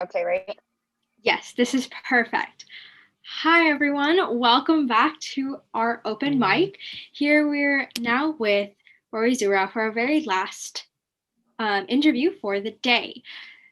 Okay, right? Yes, this is perfect. Hi, everyone. Welcome back to our open mic. Here we're now with Rori Zura for our very last interview for the day.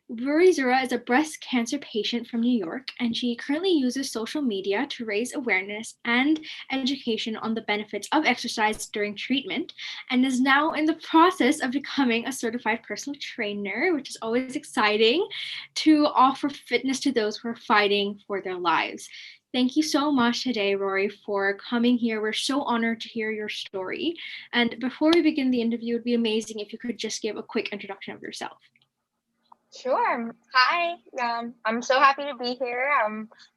Rori Zura is a breast cancer patient from New York, and she currently uses social media to raise awareness and education on the benefits of exercise during treatment, and is now in the process of becoming a certified personal trainer, which is always exciting, to offer fitness to those who are fighting for their lives. Thank you so much today, Rory, for coming here. We're so honored to hear your story. And before we begin the interview, it would be amazing if you could just give a quick introduction of yourself. Sure. Hi. I'm so happy to be here.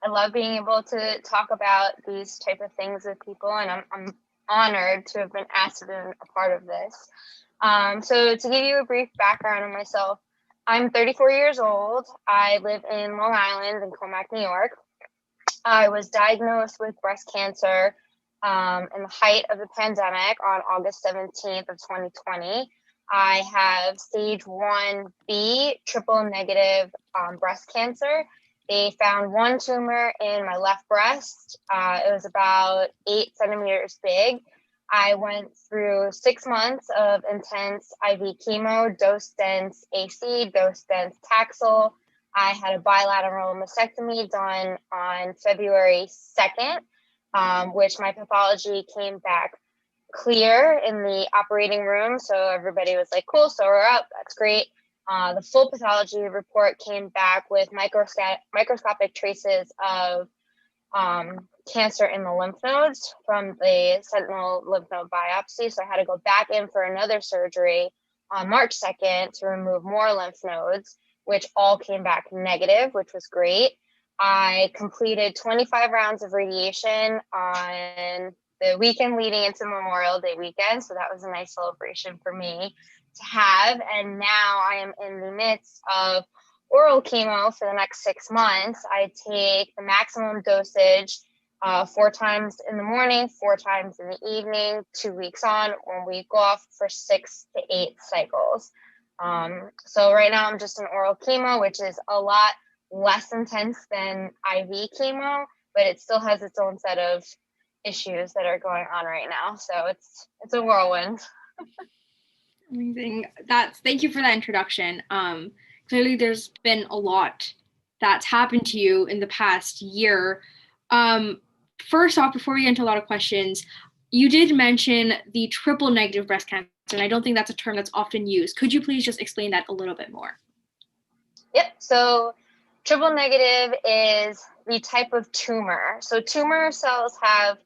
I love being able to talk about these type of things with people, and I'm honored to have been asked to be a part of this. So to give you a brief background on myself, I'm 34 years old. I live in Long Island in Comac, New York. I was diagnosed with breast cancer in the height of the pandemic on August 17th of 2020. I have stage 1B triple negative breast cancer. They found one tumor in my left breast. It was about 8 centimeters big. I went through 6 months of intense IV chemo, dose dense AC, dose dense Taxol. I had a bilateral mastectomy done on February 2nd, which my pathology came back clear in the operating room. So everybody was like, cool, so we're up. That's great. The full pathology report came back with microscopic traces of cancer in the lymph nodes from the sentinel lymph node biopsy. So I had to go back in for another surgery on March 2nd to remove more lymph nodes, which all came back negative, which was great. I completed 25 rounds of radiation on the weekend leading into Memorial Day weekend. So that was a nice celebration for me to have. And now I am in the midst of oral chemo for the next 6 months. I take the maximum dosage 4 times in the morning, 4 times in the evening, 2 weeks on, 1 week off for 6 to 8 cycles. So right now I'm just in oral chemo, which is a lot less intense than IV chemo, but it still has its own set of issues that are going on right now. So it's a whirlwind. Amazing. Thank you for that introduction. Clearly there's been a lot that's happened to you in the past year. Um, First off, before we get into a lot of questions, you did mention the triple negative breast cancer, and I don't think that's a term that's often used. Could you please just explain that a little bit more? Yep. So triple negative is the type of tumor. So tumor cells have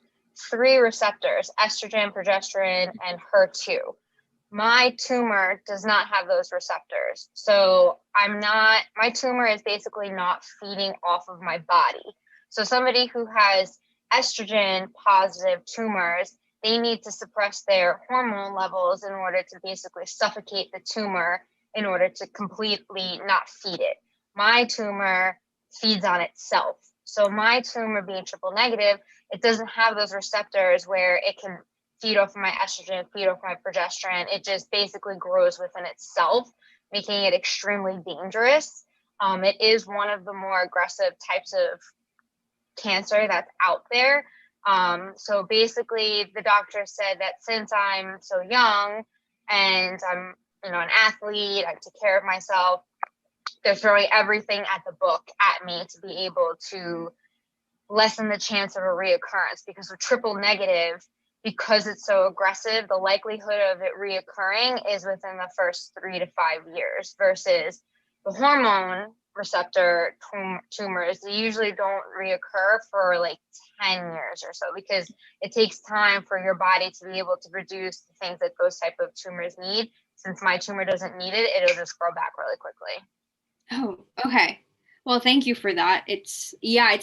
three receptors: estrogen, progesterone, and HER2. My tumor does not have those receptors. So my tumor is basically not feeding off of my body. So somebody who has estrogen positive tumors, they need to suppress their hormone levels in order to basically suffocate the tumor in order to completely not feed it. My tumor feeds on itself. So my tumor being triple negative, it doesn't have those receptors where it can feed off my estrogen, feed off my progesterone. It just basically grows within itself, making it extremely dangerous. It is one of the more aggressive types of cancer that's out there. So basically, the doctor said that since I'm so young and I'm, an athlete, I take care of myself, they're throwing everything at the book at me to be able to lessen the chance of a reoccurrence, because with triple negative, because it's so aggressive, the likelihood of it reoccurring is within the first 3 to 5 years, versus the hormone receptor tumors, they usually don't reoccur for like 10 years or so, because it takes time for your body to be able to produce the things that those type of tumors need. Since my tumor doesn't need it, it'll just grow back really quickly. Oh, okay. Well, thank you for that. It's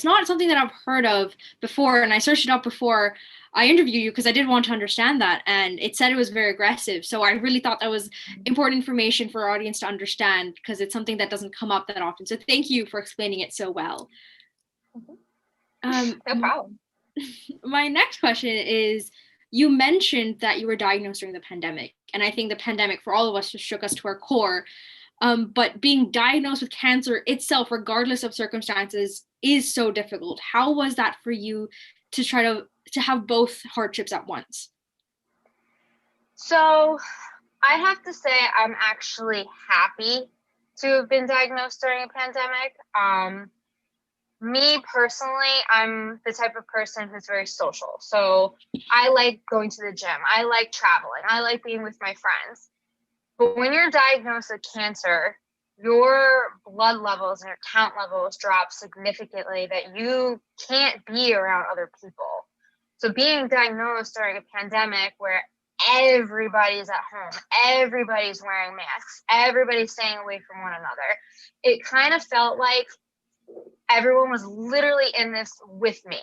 not something that I've heard of before, and I searched it up before I interviewed you because I did want to understand that, and it said it was very aggressive. So I really thought that was important information for our audience to understand because it's something that doesn't come up that often. So thank you for explaining it so well. Um, No problem. my next question is, you mentioned that you were diagnosed during the pandemic, and I think the pandemic for all of us just shook us to our core. But being diagnosed with cancer itself, regardless of circumstances, is so difficult. How was that for you to try to have both hardships at once? So I have to say I'm actually happy to have been diagnosed during a pandemic. Me personally, I'm the type of person who's very social. So I like going to the gym. I like traveling. I like being with my friends. But when you're diagnosed with cancer, your blood levels and your count levels drop significantly that you can't be around other people. So being diagnosed during a pandemic where everybody's at home, everybody's wearing masks, everybody's staying away from one another, it kind of felt like everyone was literally in this with me.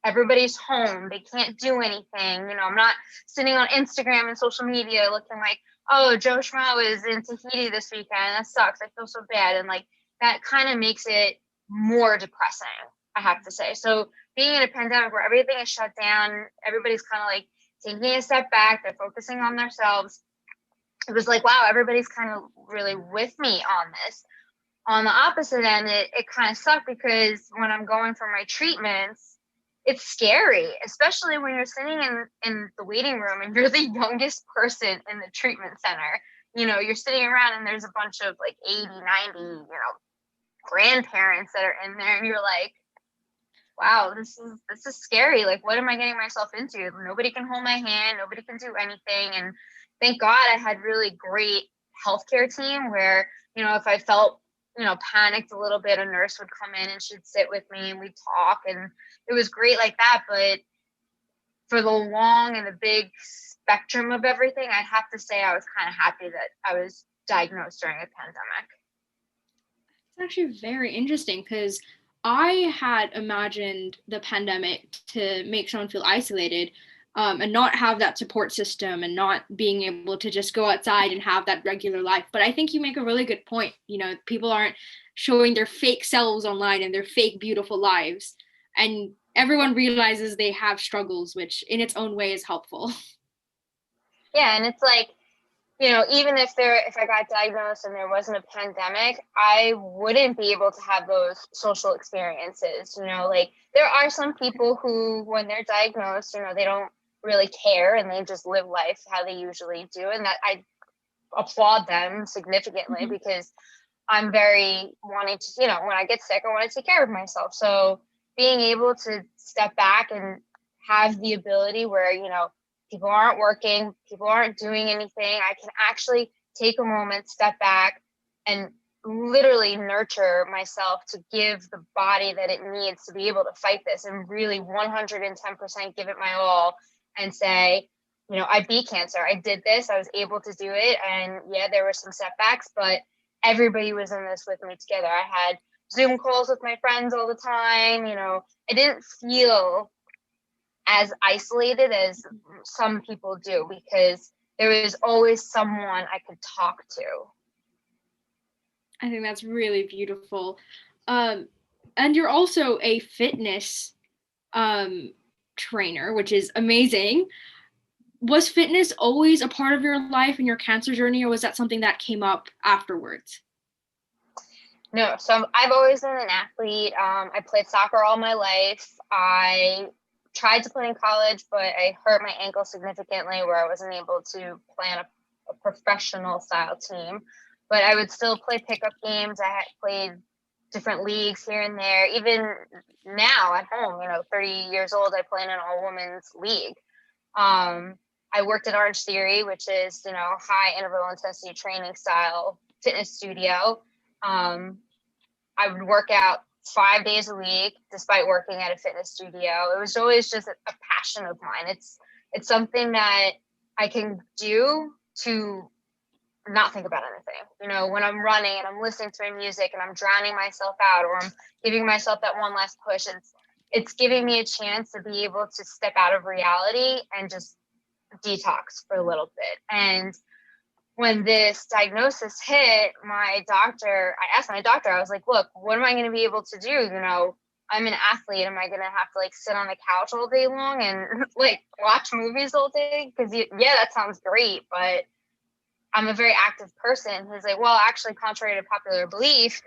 Everybody's home. They can't do anything. I'm not sitting on Instagram and social media looking like, oh, Joe Schmo is in Tahiti this weekend. That sucks. I feel so bad. And like that kind of makes it more depressing, I have to say. So being in a pandemic where everything is shut down, everybody's kind of like taking a step back, they're focusing on themselves. It was like, wow, everybody's kind of really with me on this. On the opposite end, it kind of sucked because when I'm going for my treatments, it's scary, especially when you're sitting in the waiting room and you're the youngest person in the treatment center. You're sitting around and there's a bunch of like 80, 90, grandparents that are in there, and you're like, wow, this is scary. Like, what am I getting myself into? Nobody can hold my hand, nobody can do anything. And thank God I had really great healthcare team where, if I felt panicked a little bit, a nurse would come in and she'd sit with me and we'd talk, and it was great like that. But for the long and the big spectrum of everything, I'd have to say I was kind of happy that I was diagnosed during a pandemic. It's actually very interesting because I had imagined the pandemic to make someone feel isolated, and not have that support system and not being able to just go outside and have that regular life. But I think you make a really good point. People aren't showing their fake selves online and their fake beautiful lives. And everyone realizes they have struggles, which in its own way is helpful. Yeah, and it's like, even if I got diagnosed and there wasn't a pandemic, I wouldn't be able to have those social experiences. Like there are some people who, when they're diagnosed, they don't really care and they just live life how they usually do. And that I applaud them significantly Mm-hmm. because I'm very wanting to, when I get sick, I want to take care of myself. So being able to step back and have the ability where, people aren't working, people aren't doing anything, I can actually take a moment, step back, and literally nurture myself to give the body that it needs to be able to fight this and really 110% give it my all and say, I beat cancer. I did this. I was able to do it. And yeah, there were some setbacks, but everybody was in this with me together. I had Zoom calls with my friends all the time. I didn't feel as isolated as some people do because there was always someone I could talk to. I think that's really beautiful. And you're also a fitness um, trainer, which is amazing. Was fitness always a part of your life in your cancer journey, or was that something that came up afterwards? No, so I've always been an athlete. I played soccer all my life. I tried to play in college, but I hurt my ankle significantly where I wasn't able to play on a professional style team. But I would still play pickup games. I had played different leagues here and there. Even now at home, 30 years old, I play in an all women's league. Um, I worked at Orange Theory, which is, high interval intensity training style fitness studio. I would work out 5 days a week, despite working at a fitness studio. It was always just a passion of mine. It's something that I can do to not think about anything. When I'm running and I'm listening to my music and I'm drowning myself out, or I'm giving myself that one last push, it's giving me a chance to be able to step out of reality and just detox for a little bit. And when this diagnosis hit, I asked my doctor, I was like, look, what am I going to be able to do? I'm an athlete. Am I going to have to like sit on the couch all day long and like watch movies all day? Because yeah, that sounds great, but I'm a very active person. He's like, well, actually, contrary to popular belief,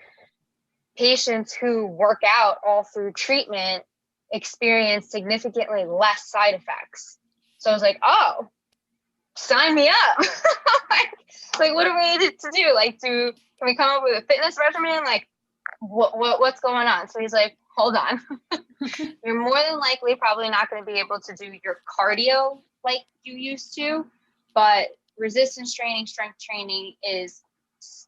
patients who work out all through treatment experience significantly less side effects. So I was like, oh, sign me up. like, what do we need to do? Like, can we come up with a fitness regimen? Like, what's going on? So he's like, hold on. You're more than likely probably not going to be able to do your cardio like you used to, but resistance training, strength training is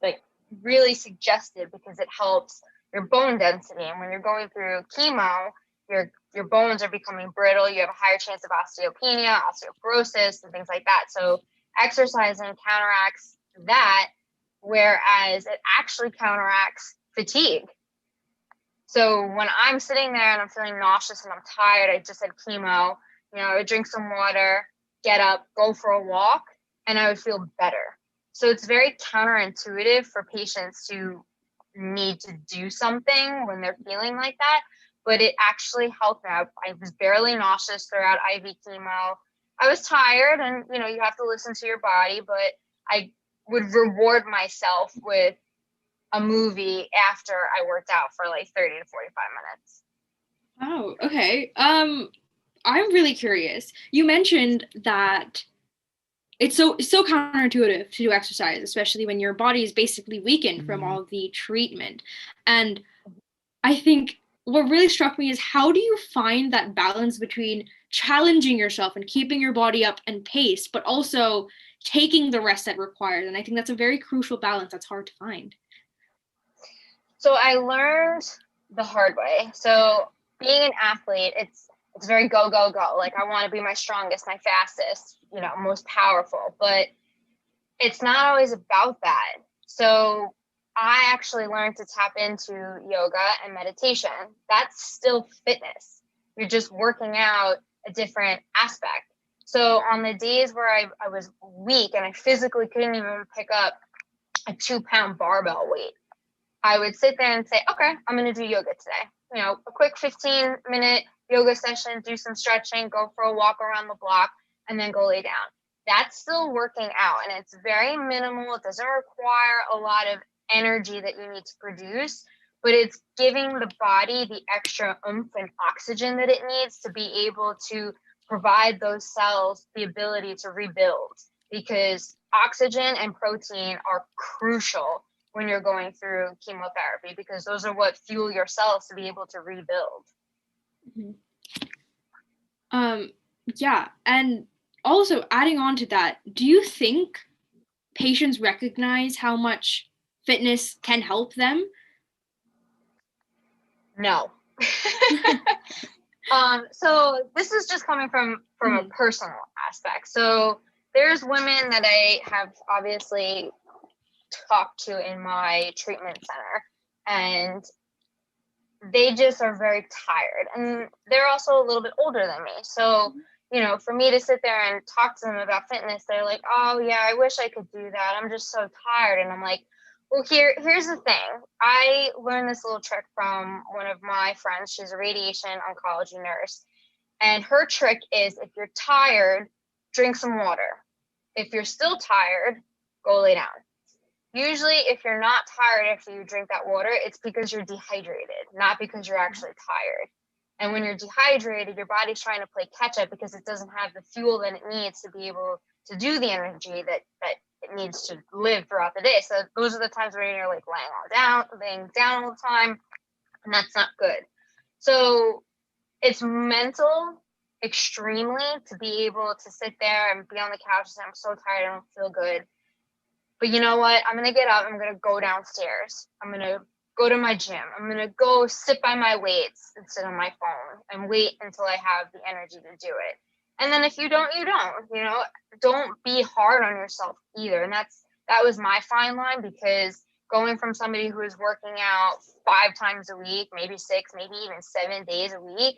like really suggested because it helps your bone density. And when you're going through chemo, your bones are becoming brittle. You have a higher chance of osteopenia, osteoporosis, and things like that. So exercising counteracts that, whereas it actually counteracts fatigue. So when I'm sitting there and I'm feeling nauseous and I'm tired, I just had chemo, I would drink some water, get up, go for a walk, and I would feel better. So it's very counterintuitive for patients to need to do something when they're feeling like that, but it actually helped me. I was barely nauseous throughout IV chemo. I was tired, and you have to listen to your body, but I would reward myself with a movie after I worked out for like 30 to 45 minutes. Oh, okay. I'm really curious. You mentioned that it's so counterintuitive to do exercise, especially when your body is basically weakened from all the treatment. And I think what really struck me is, how do you find that balance between challenging yourself and keeping your body up and pace, but also taking the rest that required? And I think that's a very crucial balance that's hard to find. So I learned the hard way. So being an athlete, it's very go, go, go. Like, I want to be my strongest, my fastest, most powerful, but it's not always about that. So I actually learned to tap into yoga and meditation. That's still fitness. You're just working out a different aspect. So on the days where I was weak and I physically couldn't even pick up a 2-pound barbell weight, I would sit there and say, okay, I'm going to do yoga today. A quick 15-minute yoga session, do some stretching, go for a walk around the block, and then go lay down. That's still working out, and it's very minimal. It doesn't require a lot of energy that you need to produce, but it's giving the body the extra oomph and oxygen that it needs to be able to provide those cells the ability to rebuild, because oxygen and protein are crucial when you're going through chemotherapy, because those are what fuel your cells to be able to rebuild. Yeah, and also adding on to that, do you think patients recognize how much fitness can help them? No. So this is just coming from a personal aspect. So there's women that I have obviously talked to in my treatment center, and they just are very tired, and they're also a little bit older than me. So for me to sit there and talk to them about fitness, they're like, oh yeah, I wish I could do that, I'm just so tired. And I'm like, well, here's the thing. I learned this little trick from one of my friends. She's a radiation oncology nurse, and her trick is, if you're tired, drink some water. If you're still tired, go lay down. Usually, if you're not tired after you drink that water, it's because you're dehydrated, not because you're actually tired. And when you're dehydrated, your body's trying to play catch up because it doesn't have the fuel that it needs to be able to do the energy that it needs to live throughout the day. So those are the times where you're like laying down all the time, and that's not good. So it's mental extremely to be able to sit there and be on the couch and say, I'm so tired, I don't feel good. But you know what? I'm going to get up. I'm going to go downstairs. I'm going to go to my gym. I'm going to go sit by my weights and sit on my phone and wait until I have the energy to do it. And then if you don't, you don't. Don't be hard on yourself either. And that was my fine line, because going from somebody who is working out 5 times a week, maybe 6, maybe even 7 days a week,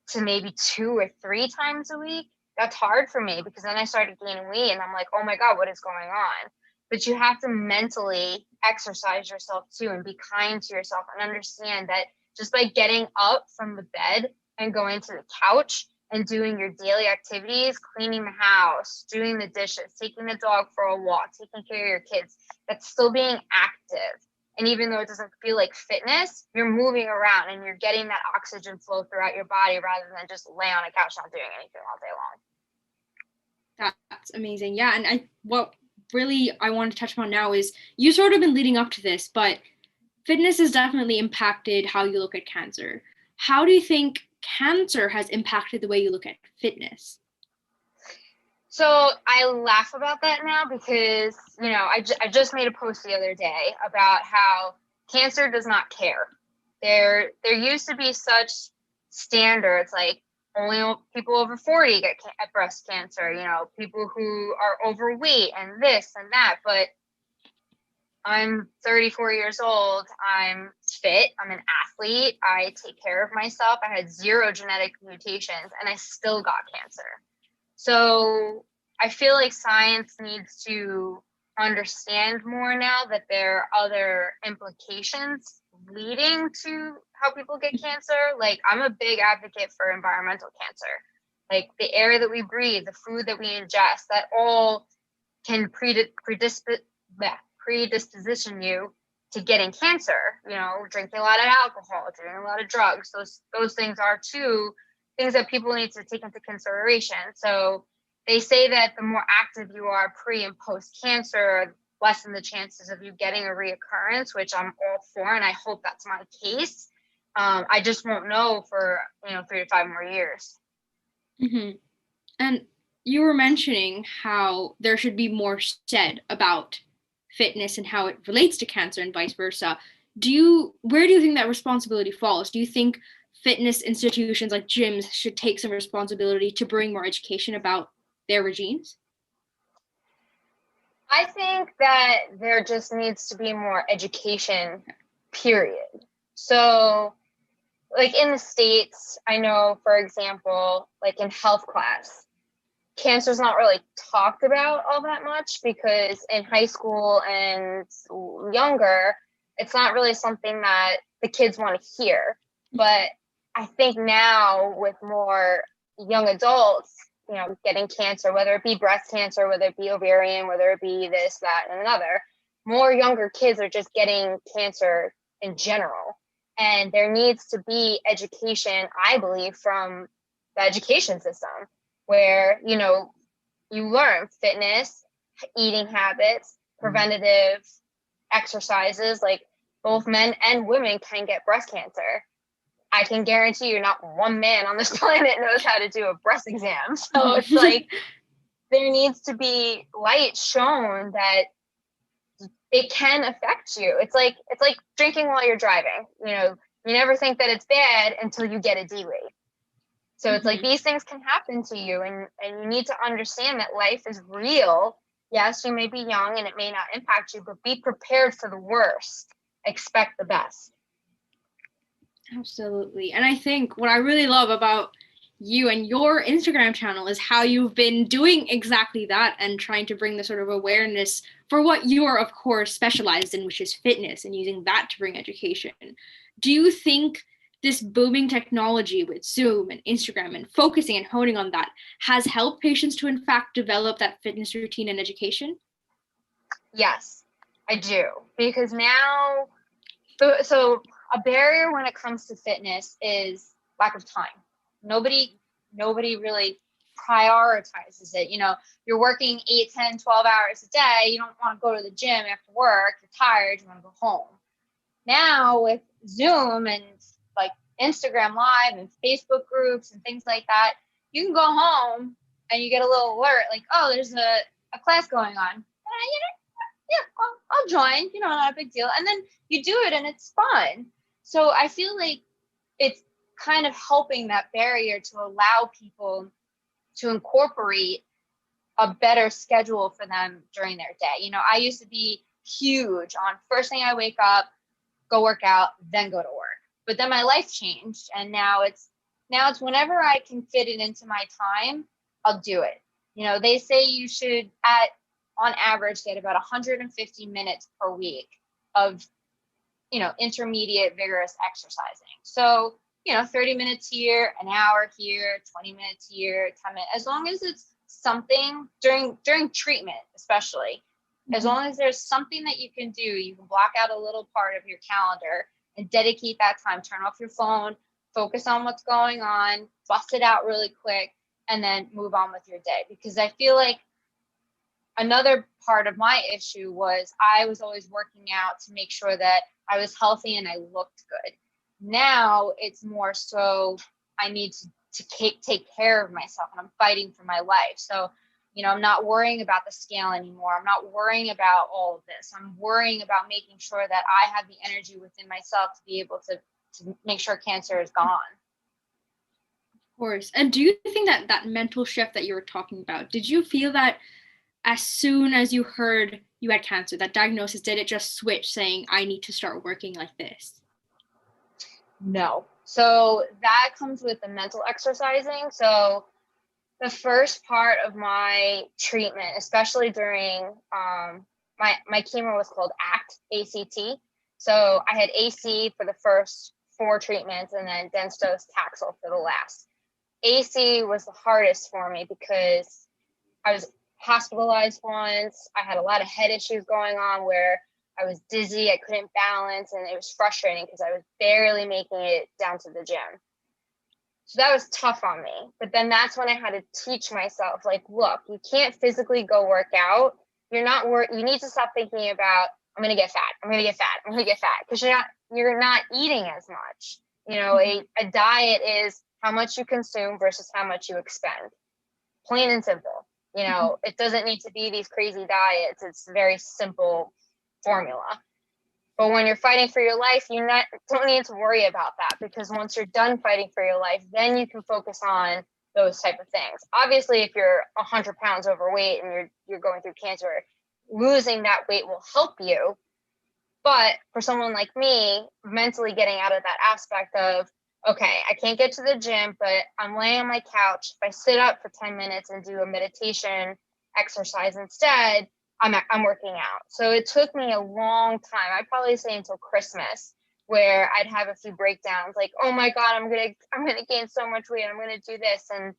to maybe 2 or 3 times a week, that's hard for me, because then I started gaining weight and I'm like, oh my God, what is going on? But you have to mentally exercise yourself too, and be kind to yourself, and understand that just by getting up from the bed and going to the couch, and doing your daily activities, cleaning the house, doing the dishes, taking the dog for a walk, taking care of your kids, that's still being active. And even though it doesn't feel like fitness, you're moving around and you're getting that oxygen flow throughout your body rather than just lay on a couch not doing anything all day long. That's amazing. Yeah. And what really I want to touch on now is you sort of been leading up to this, but fitness has definitely impacted how you look at cancer. How do you think cancer has impacted the way you look at fitness? So I laugh about that now because, I just made a post the other day about how cancer does not care. There used to be such standards, like only people over 40 get breast cancer, people who are overweight and this and that. But I'm 34 years old. I'm fit. I'm an athlete. I take care of myself. I had 0 genetic mutations and I still got cancer. So I feel like science needs to understand more now that there are other implications leading to how people get cancer. Like, I'm a big advocate for environmental cancer. Like, the air that we breathe, the food that we ingest, that all can predisposition you to getting cancer. Drinking a lot of alcohol, doing a lot of drugs. Those things are too things that people need to take into consideration. So they say that the more active you are pre and post cancer, lessen the chances of you getting a reoccurrence, which I'm all for, and I hope that's my case. I just won't know for 3 to 5 more years. Mm-hmm. And you were mentioning how there should be more said about fitness and how it relates to cancer and vice versa. Where do you think that responsibility falls? Do you think fitness institutions like gyms should take some responsibility to bring more education about their regimes? I think that there just needs to be more education, period. So, like in the States, I know, for example, like in health class, cancer is not really talked about all that much because in high school and younger, it's not really something that the kids want to hear. But I think now with more young adults, getting cancer, whether it be breast cancer, whether it be ovarian, whether it be this, that, and another, more younger kids are just getting cancer in general. And there needs to be education, I believe, from the education system where, you learn fitness, eating habits, preventative exercises. Like, both men and women can get breast cancer. I can guarantee you not one man on this planet knows how to do a breast exam. So it's like there needs to be light shown that it can affect you. It's like drinking while you're driving. You never think that it's bad until you get a DUI. So it's like these things can happen to you, and you need to understand that life is real. Yes, you may be young and it may not impact you, but be prepared for the worst. Expect the best. Absolutely. And I think what I really love about you and your Instagram channel is how you've been doing exactly that and trying to bring the sort of awareness for what you are, of course, specialized in, which is fitness, and using that to bring education. Do you think this booming technology with Zoom and Instagram and focusing and honing on that has helped patients to, in fact, develop that fitness routine and education? Yes, I do. Because now, so a barrier when it comes to fitness is lack of time. Nobody really prioritizes it. You're working 8, 10, 12 hours a day. You don't want to go to the gym after work. You're tired. You want to go home. Now with Zoom and like Instagram Live and Facebook groups and things like that, you can go home and you get a little alert like, oh, there's a class going on. I'll join, not a big deal. And then you do it and it's fun. So I feel like it's kind of helping that barrier to allow people to incorporate a better schedule for them during their day. I used to be huge on first thing I wake up, go work out, then go to work. But then my life changed, and now it's whenever I can fit it into my time, I'll do it. They say you should on average get about 150 minutes per week of intermediate vigorous exercising. So 30 minutes here, an hour here, 20 minutes here, 10 minutes, as long as it's something during treatment, especially, as long as there's something that you can do, you can block out a little part of your calendar and dedicate that time, turn off your phone, focus on what's going on, bust it out really quick, and then move on with your day. Because I feel like another part of my issue was I was always working out to make sure that I was healthy and I looked good. Now it's more so I need to take care of myself, and I'm fighting for my life. So, I'm not worrying about the scale anymore. I'm not worrying about all of this. I'm worrying about making sure that I have the energy within myself to be able to make sure cancer is gone. Of course. And do you think that mental shift that you were talking about, did you feel that as soon as you heard you had cancer, that diagnosis, did it just switch saying, I need to start working like this? No. So that comes with the mental exercising. So the first part of my treatment, especially during my chemo was called ACT. So I had AC for the first 4 treatments and then dense dose Taxol for the last. AC was the hardest for me because I was hospitalized once. I had a lot of head issues going on where I was dizzy, I couldn't balance, and it was frustrating because I was barely making it down to the gym. So that was tough on me. But then that's when I had to teach myself, like, look, you can't physically go work out. You need to stop thinking about, I'm going to get fat. I'm going to get fat. I'm going to get fat, because you're not eating as much. A diet is how much you consume versus how much you expend. Plain and simple. It doesn't need to be these crazy diets. It's a very simple formula. But when you're fighting for your life, you don't need to worry about that, because once you're done fighting for your life, then you can focus on those type of things. Obviously, if you're 100 pounds overweight and you're going through cancer, losing that weight will help you. But for someone like me, mentally getting out of that aspect of, okay, I can't get to the gym, but I'm laying on my couch. If I sit up for 10 minutes and do a meditation exercise instead, I'm working out. So it took me a long time. I'd probably say until Christmas, where I'd have a few breakdowns, like, oh my God, I'm gonna gain so much weight. I'm gonna do this. And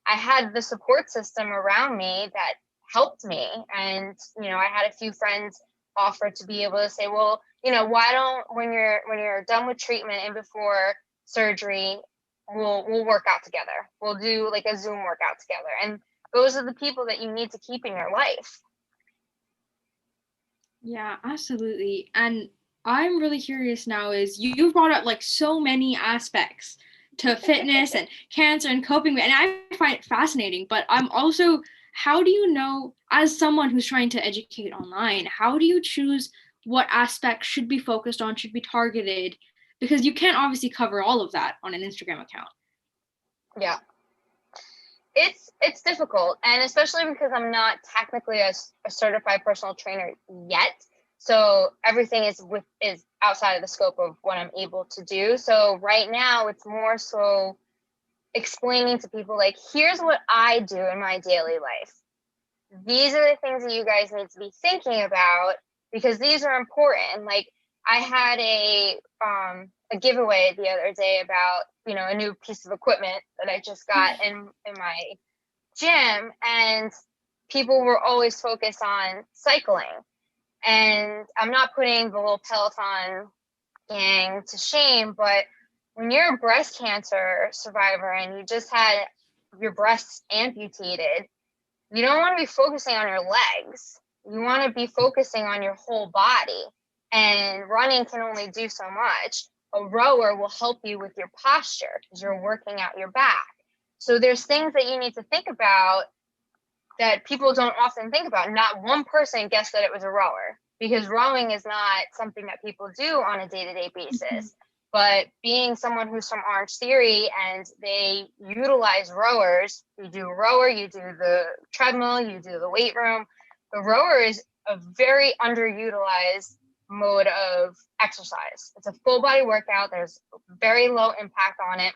I had the support system around me that helped me. And, I had a few friends offer to be able to say, well, why don't, when you're done with treatment and before surgery, we'll work out together. We'll do like a Zoom workout together. And those are the people that you need to keep in your life. Yeah, absolutely. And I'm really curious now is you've brought up like so many aspects to fitness and cancer and coping, and I find it fascinating, but I'm also, how do you know, as someone who's trying to educate online, how do you choose what aspects should be focused on, should be targeted? Because you can't obviously cover all of that on an Instagram account. Yeah. It's difficult, and especially because I'm not technically a certified personal trainer yet. So everything is outside of the scope of what I'm able to do. So right now it's more so explaining to people, like, here's what I do in my daily life. These are the things that you guys need to be thinking about, because these are important. Like, I had a giveaway the other day about, a new piece of equipment that I just got in my gym, and people were always focused on cycling. And I'm not putting the little Peloton gang to shame, but when you're a breast cancer survivor and you just had your breasts amputated, you don't want to be focusing on your legs. You want to be focusing on your whole body. And running can only do so much. A rower will help you with your posture because you're working out your back. So there's things that you need to think about that people don't often think about. Not one person guessed that it was a rower, because rowing is not something that people do on a day-to-day basis. Mm-hmm. But being someone who's from Orange Theory and they utilize rowers, you do a rower, you do the treadmill, you do the weight room. The rower is a very underutilized mode of exercise. It's a full body workout. There's very low impact on it.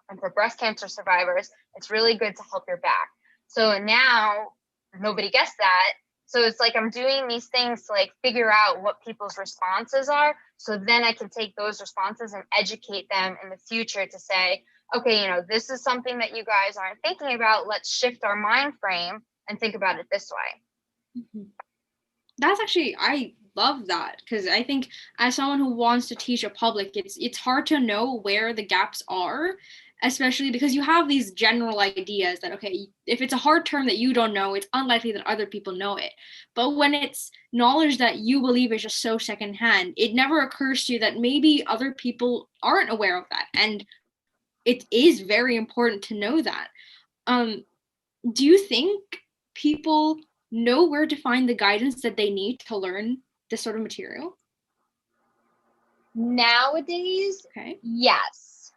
And for breast cancer survivors, it's really good to help your back. So now, nobody guessed that. So it's like I'm doing these things to like figure out what people's responses are. So then I can take those responses and educate them in the future to say, okay, this is something that you guys aren't thinking about. Let's shift our mind frame and think about it this way. Mm-hmm. That's actually, I love that, because I think as someone who wants to teach a public, it's hard to know where the gaps are, especially because you have these general ideas that, okay, if it's a hard term that you don't know, it's unlikely that other people know it. But when it's knowledge that you believe is just so secondhand, it never occurs to you that maybe other people aren't aware of that. And it is very important to know that. Do you think people know where to find the guidance that they need to learn this sort of material? Nowadays, Okay. yes.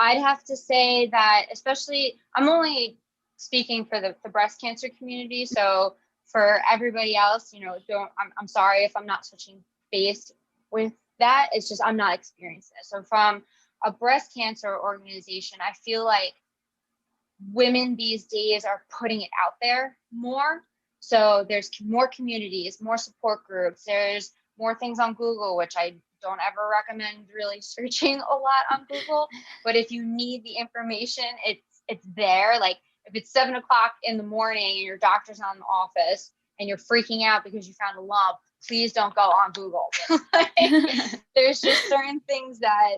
I'd have to say that, especially, I'm only speaking for the breast cancer community. So for everybody else, I'm sorry if I'm not touching base with that. It's just I'm not experiencing it. So from a breast cancer organization, I feel like women these days are putting it out there more. So there's more communities, more support groups. There's more things on Google, which I don't ever recommend really searching a lot on Google. But if you need the information, it's there. Like if it's 7:00 in the morning and your doctor's not in the office and you're freaking out because you found a lump, please don't go on Google. There's just certain things that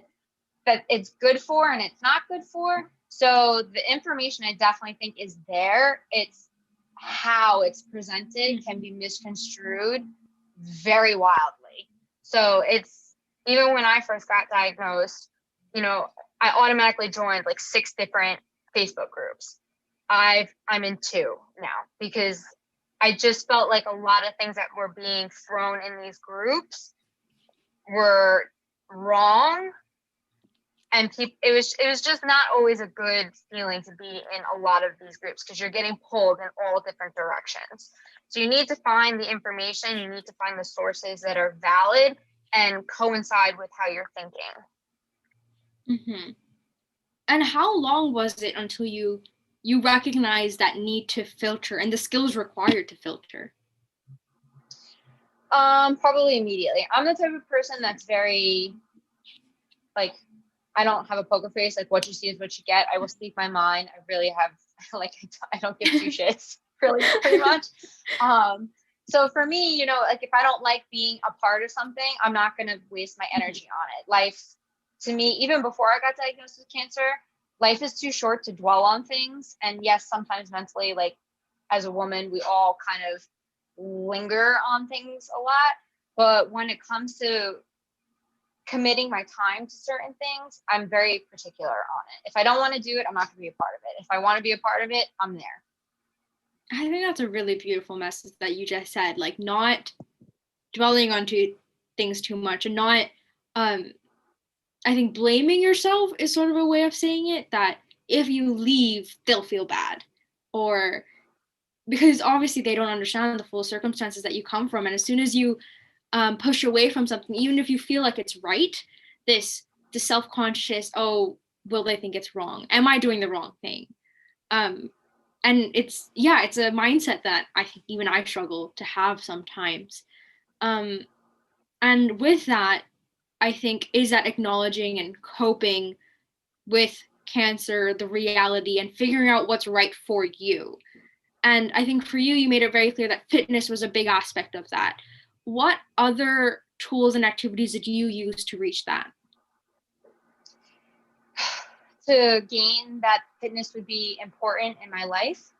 it's good for and it's not good for. So the information I definitely think is there. It's how it's presented can be misconstrued very wildly. So it's, even when I first got diagnosed, I automatically joined like 6 different Facebook groups. I'm in 2 now because I just felt like a lot of things that were being thrown in these groups were wrong, and it was just not always a good feeling to be in a lot of these groups because you're getting pulled in all different directions. So you need to find the information, you need to find the sources that are valid and coincide with how you're thinking. Mm-hmm. And how long was it until you recognized that need to filter and the skills required to filter? Probably immediately. I'm the type of person that's very, like, I don't have a poker face. Like, what you see is what you get. I will speak my mind. I really have, like, I don't give 2 shits, really, pretty much. So for me, like, if I don't like being a part of something, I'm not going to waste my energy on it. Life, to me, even before I got diagnosed with cancer, life is too short to dwell on things. And yes, sometimes mentally, like, as a woman, we all kind of linger on things a lot. But when it comes to committing my time to certain things, I'm very particular on it. If I don't want to do it, I'm not going to be a part of it. If I want to be a part of it, I'm there. I think that's a really beautiful message that you just said, like not dwelling onto things too much and not I think blaming yourself is sort of a way of saying it, that if you leave, they'll feel bad. Or because obviously they don't understand the full circumstances that you come from. And as soon as you push away from something, even if you feel like it's right, the self-conscious, oh, will they think it's wrong? Am I doing the wrong thing? And it's a mindset that I think even I struggle to have sometimes. And with that, I think is that acknowledging and coping with cancer, the reality, and figuring out what's right for you. And I think for you, you made it very clear that fitness was a big aspect of that. What other tools and activities did you use to reach that? To gain that fitness would be important in my life.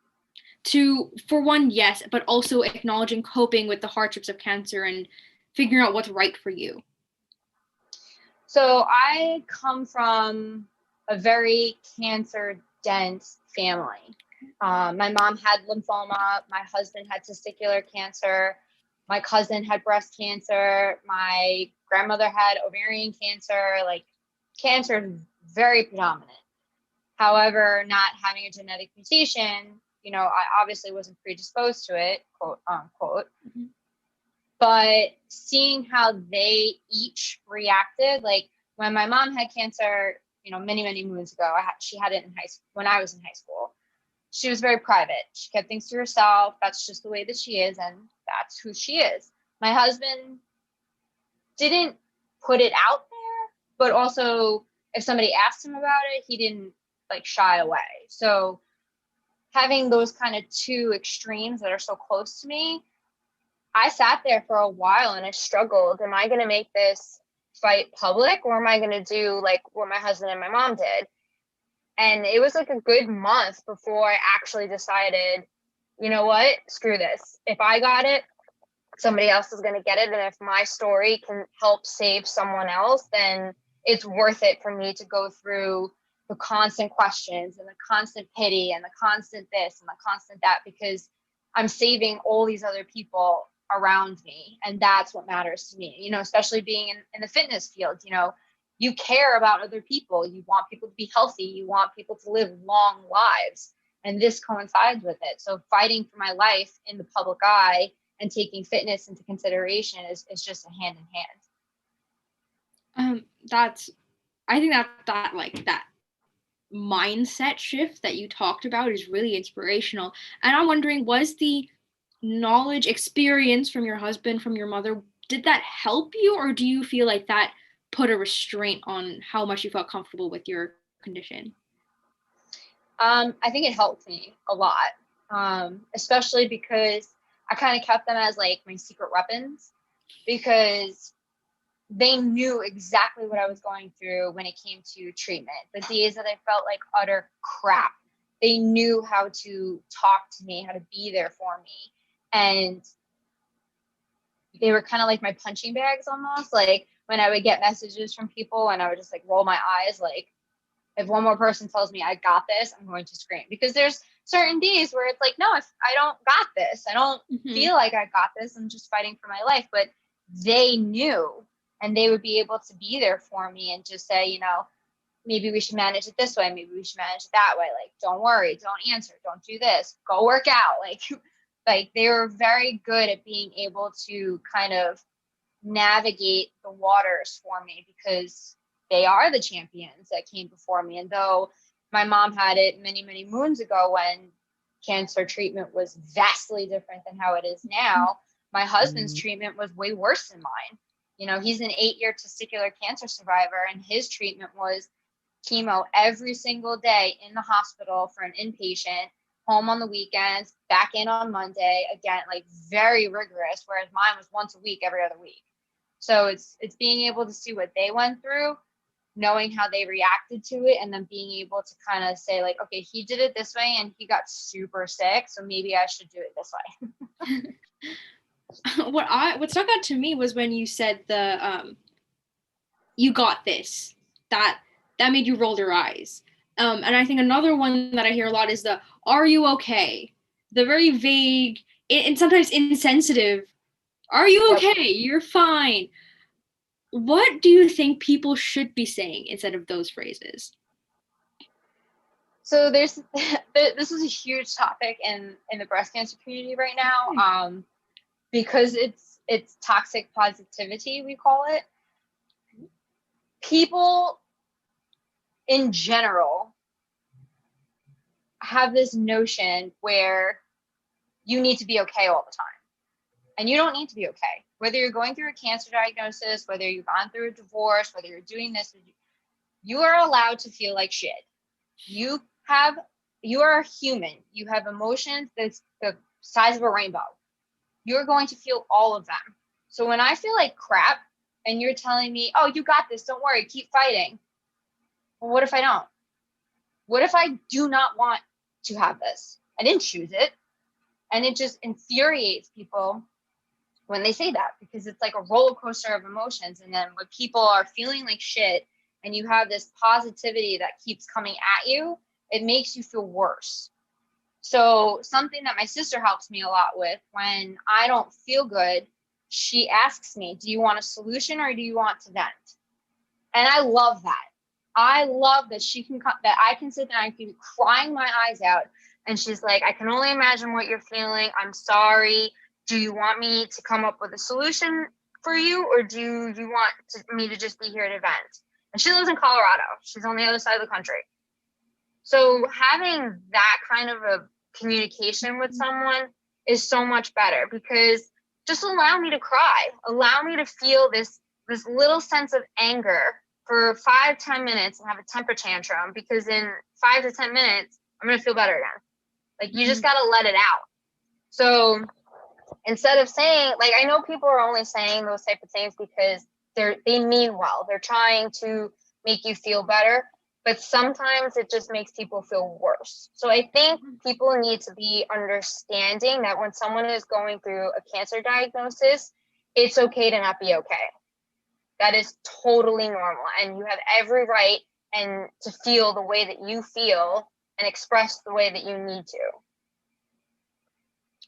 For one, yes, but also acknowledging coping with the hardships of cancer and figuring out what's right for you. So I come from a very cancer dense family. My mom had lymphoma. My husband had testicular cancer. My cousin had breast cancer. My grandmother had ovarian cancer. Like, cancer is very predominant. However, not having a genetic mutation, I obviously wasn't predisposed to it, quote unquote. Mm-hmm. But seeing how they each reacted, like when my mom had cancer, many, many moons ago, she had it in high school when I was in high school. she was very private. She kept things to herself. That's just the way that she is, and that's who she is. My husband didn't put it out there, but also if somebody asked him about it, he didn't like shy away. So having those kind of two extremes that are so close to me, I sat there for a while and I struggled. Am I going to make this fight public, or am I going to do like what my husband and my mom did? And it was like a good month before I actually decided, you know what, screw this. If I got it, somebody else is going to get it. And if my story can help save someone else, then it's worth it for me to go through the constant questions and the constant pity and the constant this and the constant that, because I'm saving all these other people around me. And that's what matters to me, especially being in the fitness field. You care about other people. You want people to be healthy. You want people to live long lives. And this coincides with it. So fighting for my life in the public eye and taking fitness into consideration is just a hand in hand. I think that mindset shift that you talked about is really inspirational. And I'm wondering, was the knowledge, experience from your husband, from your mother, did that help you, or do you feel like that put a restraint on how much you felt comfortable with your condition? I think it helped me a lot, especially because I kind of kept them as like my secret weapons, because they knew exactly what I was going through when it came to treatment. The days that I felt like utter crap, they knew how to talk to me, how to be there for me. And they were kind of like my punching bags almost. Like when I would get messages from people and I would just like roll my eyes, like if one more person tells me I got this, I'm going to scream. Because there's certain days where it's like, no, if I don't got this, I don't feel like I got this, I'm just fighting for my life. But they knew, and they would be able to be there for me and just say, maybe we should manage it this way, maybe we should manage it that way. Like, don't worry, don't answer, don't do this, go work out. Like they were very good at being able to kind of navigate the waters for me, because they are the champions that came before me. And though my mom had it many, many moons ago when cancer treatment was vastly different than how it is now, my husband's treatment was way worse than mine. He's an 8-year testicular cancer survivor, and his treatment was chemo every single day in the hospital for an inpatient, home on the weekends, back in on Monday, again, like very rigorous, whereas mine was once a week, every other week. So it's being able to see what they went through, knowing how they reacted to it, and then being able to kind of say like, okay, he did it this way and he got super sick, so maybe I should do it this way. What stuck out to me was when you said you got this. That made you roll your eyes. And I think another one that I hear a lot is the "Are you okay?" The very vague and sometimes insensitive. Are you okay? You're fine. What do you think people should be saying instead of those phrases? So this is a huge topic in the breast cancer community right now, because it's toxic positivity, we call it. People in general have this notion where you need to be okay all the time. And you don't need to be okay. Whether you're going through a cancer diagnosis, whether you've gone through a divorce, whether you're doing this, you are allowed to feel like shit. You are a human. You have emotions that's the size of a rainbow. You're going to feel all of them. So when I feel like crap and you're telling me, oh, you got this, don't worry, keep fighting. Well, what if I don't? What if I do not want to have this? I didn't choose it. And it just infuriates people when they say that, because it's like a roller coaster of emotions. And then when people are feeling like shit and you have this positivity that keeps coming at you, it makes you feel worse. So something that my sister helps me a lot with when I don't feel good, she asks me, do you want a solution or do you want to vent? And I love that. I love that that I can sit there and I can be crying my eyes out. And she's like, I can only imagine what you're feeling. I'm sorry. Do you want me to come up with a solution for you, or do you want me to just be here to vent? And she lives in Colorado. She's on the other side of the country. So having that kind of a communication with someone is so much better, because just allow me to cry, allow me to feel this little sense of anger for 5-10 minutes and have a temper tantrum, because in 5 to 10 minutes I'm going to feel better again. Like, you just got to let it out. So instead of saying, like, I know people are only saying those type of things because they mean well, they're trying to make you feel better, but sometimes it just makes people feel worse. So I think people need to be understanding that when someone is going through a cancer diagnosis, it's okay to not be okay. That is totally normal, and you have every right and to feel the way that you feel and express the way that you need to.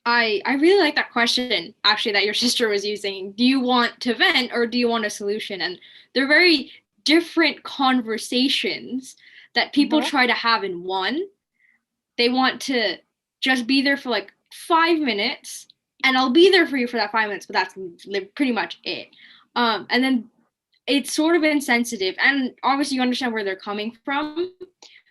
I really like that question, actually, that your sister was using. Do you want to vent or do you want a solution? And they're very different conversations that people try to have in one. They want to just be there for like 5 minutes, and I'll be there for you for that 5 minutes, but that's pretty much it. And then it's sort of insensitive, and obviously you understand where they're coming from,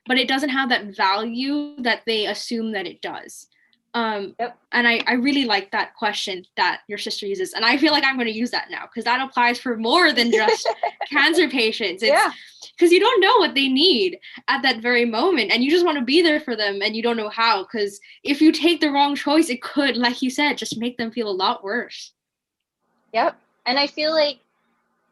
but it doesn't have that value that they assume that it does. Yep. And I really like that question that your sister uses, and I feel like I'm going to use that now, because that applies for more than just cancer patients. It's because you don't know what they need at that very moment, and you just want to be there for them, and you don't know how, because if you take the wrong choice, it could, like you said, just make them feel a lot worse. Yep. And I feel like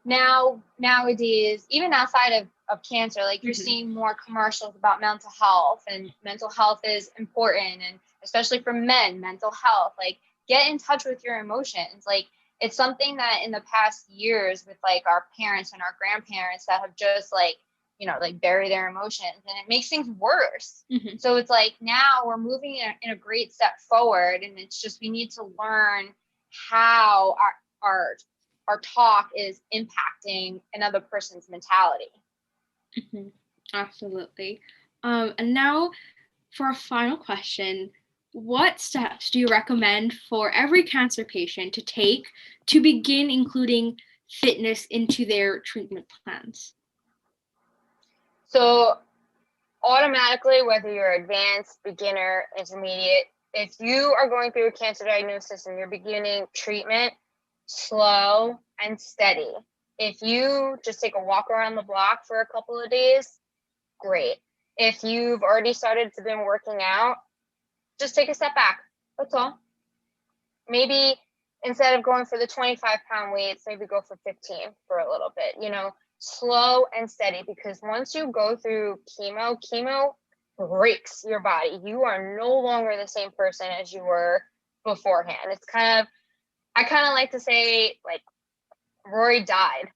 nowadays, even outside of cancer, like, you're seeing more commercials about mental health, and mental health is important, and especially for men, mental health, like, get in touch with your emotions. Like, it's something that in the past years, with like our parents and our grandparents, that have just, like, like, bury their emotions, and it makes things worse. So it's like, now we're moving in a great step forward, and it's just, we need to learn how our talk is impacting another person's mentality. Absolutely. And now for our final question, what steps do you recommend for every cancer patient to take to begin including fitness into their treatment plans? So automatically, whether you're advanced, beginner, intermediate, if you are going through a cancer diagnosis and you're beginning treatment, slow and steady. If you just take a walk around the block for a couple of days, great. If you've already started to been working out, just take a step back. That's all. Maybe instead of going for the 25-pound weights, maybe go for 15 for a little bit, slow and steady, because once you go through chemo breaks your body. You are no longer the same person as you were beforehand. I kind of like to say, like, Rori died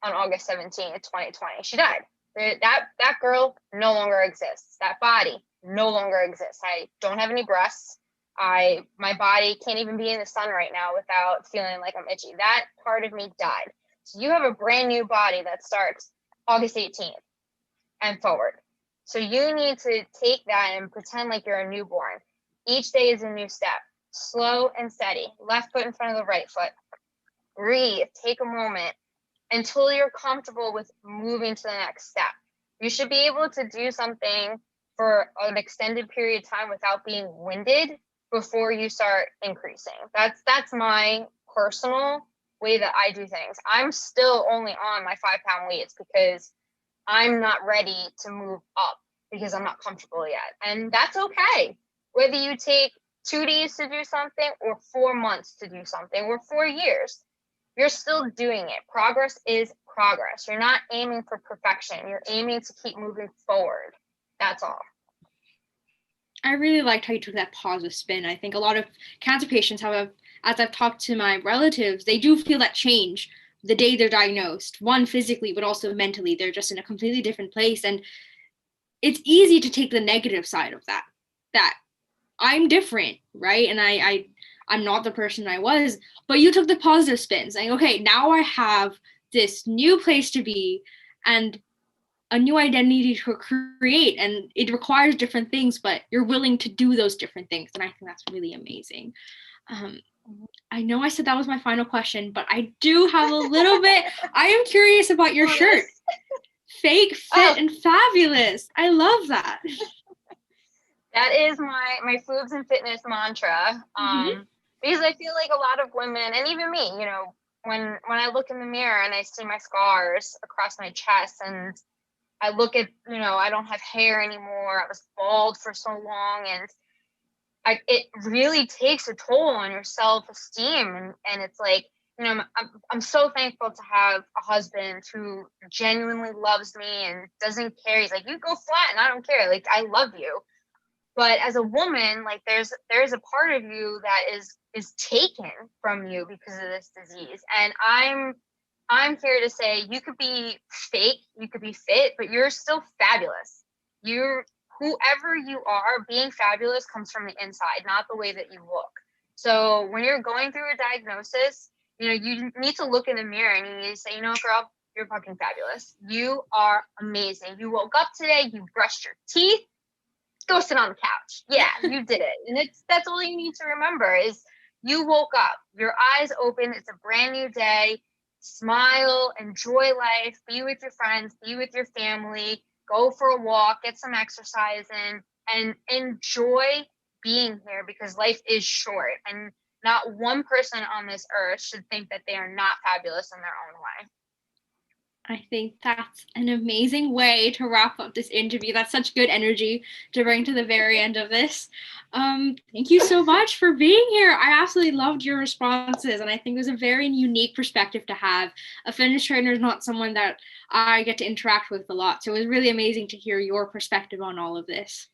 on August 17th, 2020. She died. That girl no longer exists. That body no longer exists. I don't have any breasts. My body can't even be in the sun right now without feeling like I'm itchy. That part of me died. So you have a brand new body that starts August 18th and forward. So you need to take that and pretend like you're a newborn. Each day is a new step. Slow and steady. Left foot in front of the right foot. Breathe. Take a moment until you're comfortable with moving to the next step. You should be able to do something for an extended period of time without being winded before you start increasing. That's my personal way that I do things. I'm still only on my 5-pound weights because I'm not ready to move up, because I'm not comfortable yet. And that's okay. Whether you take 2 days to do something, or 4 months to do something, or 4 years, you're still doing it. Progress is progress. You're not aiming for perfection. You're aiming to keep moving forward. That's all. I really liked how you took that positive spin. I think a lot of cancer patients have, as I've talked to my relatives, they do feel that change the day they're diagnosed, one physically, but also mentally. They're just in a completely different place. And it's easy to take the negative side of that I'm different, right? And I'm not the person I was, but you took the positive spin, saying, okay, now I have this new place to be and a new identity to create, and it requires different things, but you're willing to do those different things. And I think that's really amazing. I know I said that was my final question, but I do have a little bit. I am curious about your shirt. Fake, fit, and fabulous. I love that. That is my foods and fitness mantra. Because I feel like a lot of women, and even me, you know, when I look in the mirror and I see my scars across my chest, and I look at, you know, I don't have hair anymore. I was bald for so long, and it really takes a toll on your self-esteem, and it's like, you know, I'm so thankful to have a husband who genuinely loves me and doesn't care. He's like, you go flat and I don't care. Like, I love you. But as a woman, like, there's a part of you that is taken from you because of this disease. And I'm here to say, you could be fake, you could be fit, but you're still fabulous. You're whoever you are. Being fabulous comes from the inside, not the way that you look. So when you're going through a diagnosis, you know, you need to look in the mirror and you need to say, you know what, girl, you're fucking fabulous. You are amazing. You woke up today, you brushed your teeth, go sit on the couch. Yeah, you did it. And that's all you need to remember is you woke up, your eyes open, it's a brand new day. Smile, enjoy life, be with your friends, be with your family, go for a walk, get some exercise in, and enjoy being here, because life is short, and not one person on this earth should think that they are not fabulous in their own way. I think that's an amazing way to wrap up this interview. That's such good energy to bring to the very end of this. Thank you so much for being here. I absolutely loved your responses, and I think it was a very unique perspective to have. A fitness trainer is not someone that I get to interact with a lot, so it was really amazing to hear your perspective on all of this.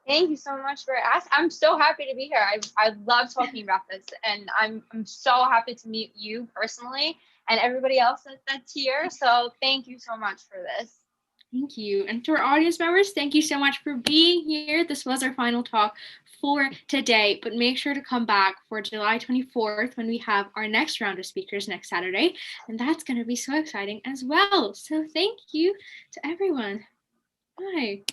Thank you so much for asking. I'm so happy to be here. I love talking about this, and I'm so happy to meet you personally and everybody else that's here. So thank you so much for this. Thank you. And to our audience members, thank you so much for being here. This was our final talk for today, but make sure to come back for July 24th when we have our next round of speakers next Saturday. And that's going to be so exciting as well. So thank you to everyone. Bye.